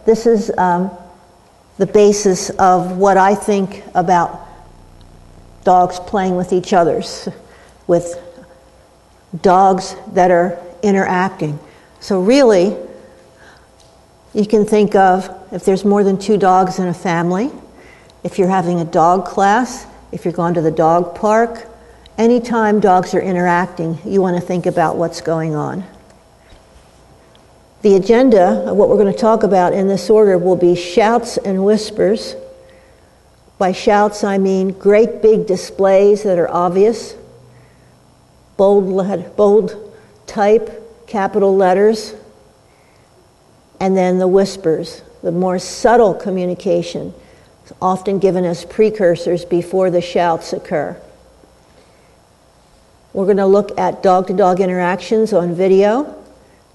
this is the basis of what I think about dogs playing with each other, with dogs that are interacting. So really, you can think of if there's more than 2 dogs in a family, if you're having a dog class, if you're going to the dog park, anytime dogs are interacting, you want to think about what's going on. The agenda of what we're going to talk about in this order will be shouts and whispers. By shouts, I mean great big displays that are obvious, bold type, capital letters, and then the whispers, the more subtle communication, often given as precursors before the shouts occur. We're going to look at dog-to-dog interactions on video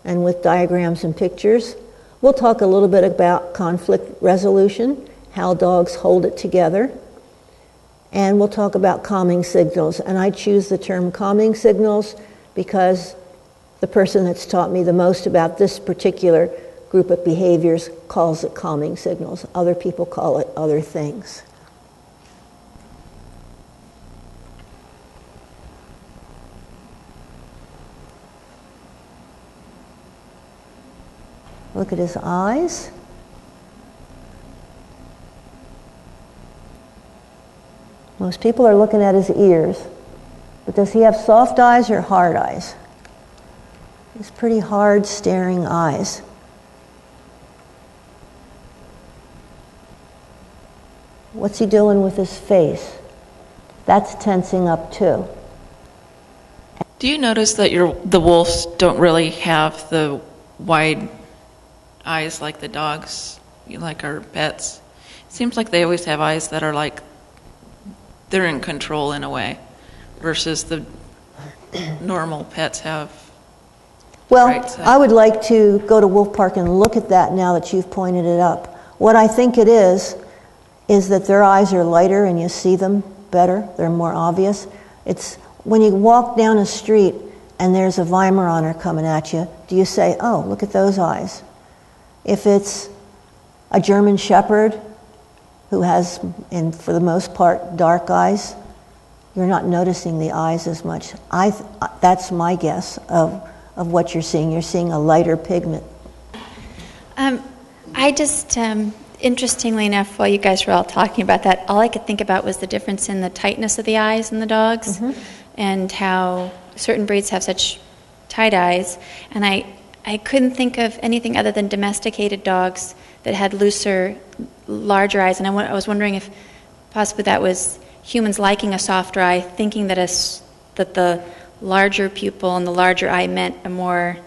and with diagrams and pictures. We'll talk a little bit about conflict resolution, how dogs hold it together, and we'll talk about calming signals. And I choose the term calming signals because the person that's taught me the most about this particular group of behaviors calls it calming signals. Other people call it other things. Look at his eyes. Most people are looking at his ears, but does he have soft eyes or hard eyes? He's pretty hard, staring eyes. What's he doing with his face? That's tensing up too. Do you notice that the wolves don't really have the wide eyes like the dogs, like our pets? It seems like they always have eyes that are like they're in control in a way, versus the normal pets have. Well, I would like to go to Wolf Park and look at that now that you've pointed it up. What I think it is that their eyes are lighter and you see them better, they're more obvious. It's when you walk down a street and there's a Weimaraner coming at you, do you say, oh, look at those eyes? If it's a German Shepherd who has, for the most part, dark eyes, you're not noticing the eyes as much. That's my guess of what you're seeing. You're seeing a lighter pigment. I just, interestingly enough, while you guys were all talking about that, all I could think about was the difference in the tightness of the eyes in the dogs, and how certain breeds have such tight eyes. And I couldn't think of anything other than domesticated dogs that had looser, larger eyes. And I was wondering if possibly that was humans liking a softer eye, thinking that the larger pupil and the larger eye meant a more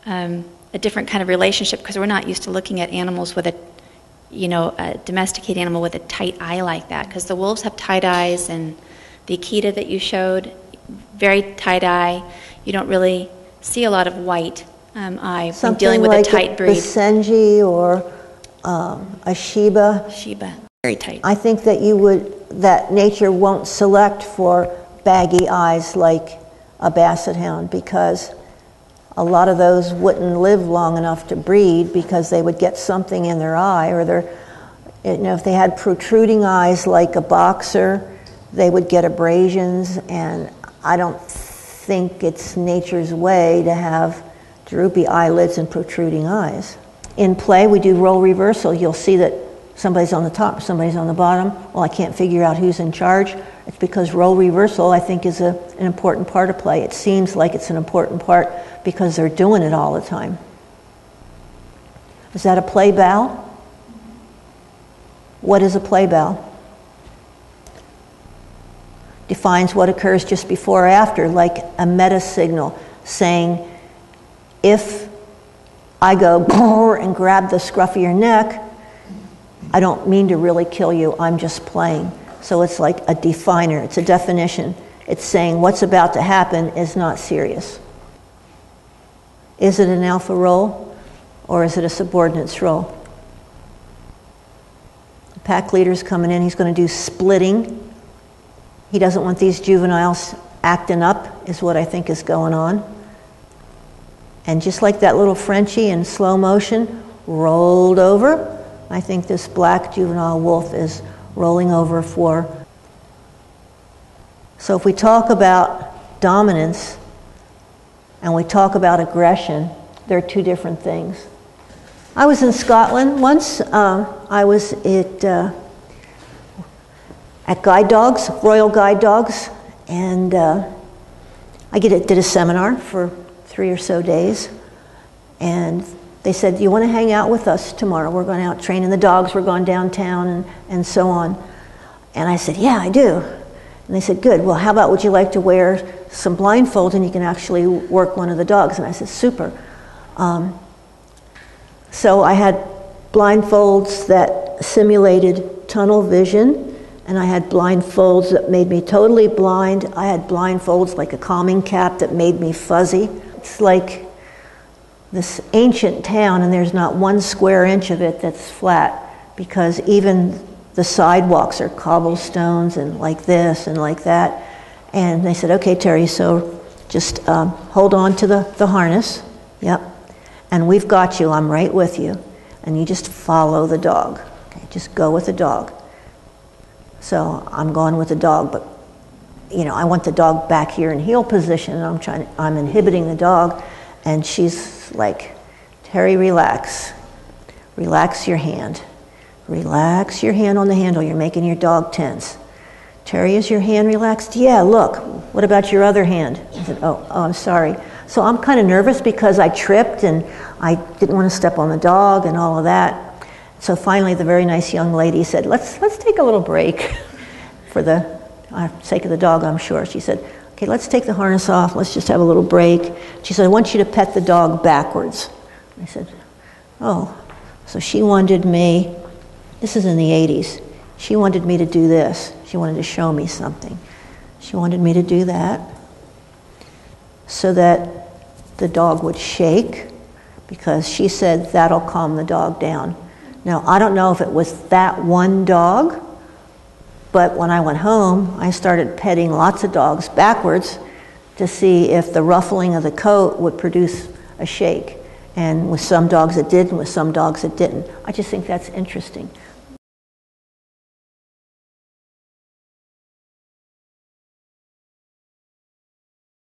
a different kind of relationship, because we're not used to looking at animals with a domesticated animal with a tight eye like that. Because the wolves have tight eyes, and the Akita that you showed, very tight eye. You don't really see a lot of white eye when dealing with like a tight breed. Something like a Basenji or a Shiba. Shiba, very tight. I think that nature won't select for baggy eyes like a Basset Hound, because a lot of those wouldn't live long enough to breed because they would get something in their eye, or if they had protruding eyes like a boxer, they would get abrasions, and I don't think it's nature's way to have droopy eyelids and protruding eyes. In play, we do role reversal. You'll see that somebody's on the top, somebody's on the bottom. Well, I can't figure out who's in charge. It's because role reversal, I think, is an important part of play. It seems like it's an important part because they're doing it all the time. Is that a play bow? What is a play bow? Defines what occurs just before or after, like a meta signal saying, if I go and grab the scruff of your neck, I don't mean to really kill you, I'm just playing. So it's like a definer, it's a definition. It's saying what's about to happen is not serious. Is it an alpha role, or is it a subordinate's role? The pack leader's coming in, he's going to do splitting. He doesn't want these juveniles acting up, is what I think is going on. And just like that little Frenchie in slow motion, rolled over. I think this black juvenile wolf is rolling over for. So if we talk about dominance and we talk about aggression, they're two different things. I was in Scotland once. I was at Guide Dogs, Royal Guide Dogs, and I did a seminar for 3 or so days, and they said, "Do you want to hang out with us tomorrow? We're going out training the dogs. We're going downtown and so on." And I said, "Yeah, I do." And they said, "Good. Well, how about would you like to wear some blindfolds and you can actually work one of the dogs?" And I said, "Super." So I had blindfolds that simulated tunnel vision, and I had blindfolds that made me totally blind. I had blindfolds like a calming cap that made me fuzzy. It's like this ancient town, and there's not one square inch of it that's flat, because even the sidewalks are cobblestones and like this and like that. And they said, "Okay, Terry, so just hold on to the harness. Yep. And we've got you. I'm right with you. And you just follow the dog. Okay, just go with the dog." So I'm going with the dog, but I want the dog back here in heel position, and I'm inhibiting the dog, and she's like, "Terry, relax. Relax your hand. Relax your hand on the handle. You're making your dog tense." "Terry, is your hand relaxed?" "Yeah, look. What about your other hand?" I said, oh, I'm sorry. So I'm kind of nervous because I tripped and I didn't want to step on the dog and all of that. So finally, the very nice young lady said, let's take a little break for the sake of the dog, I'm sure. She said, "Okay, let's take the harness off. Let's just have a little break." She said, "I want you to pet the dog backwards." I said, "Oh." So she wanted me, this is in the 80s, she wanted me to do this. She wanted to show me something. She wanted me to do that so that the dog would shake, because she said that'll calm the dog down. Now, I don't know if it was that one dog, but when I went home, I started petting lots of dogs backwards to see if the ruffling of the coat would produce a shake. And with some dogs it did, and with some dogs it didn't. I just think that's interesting.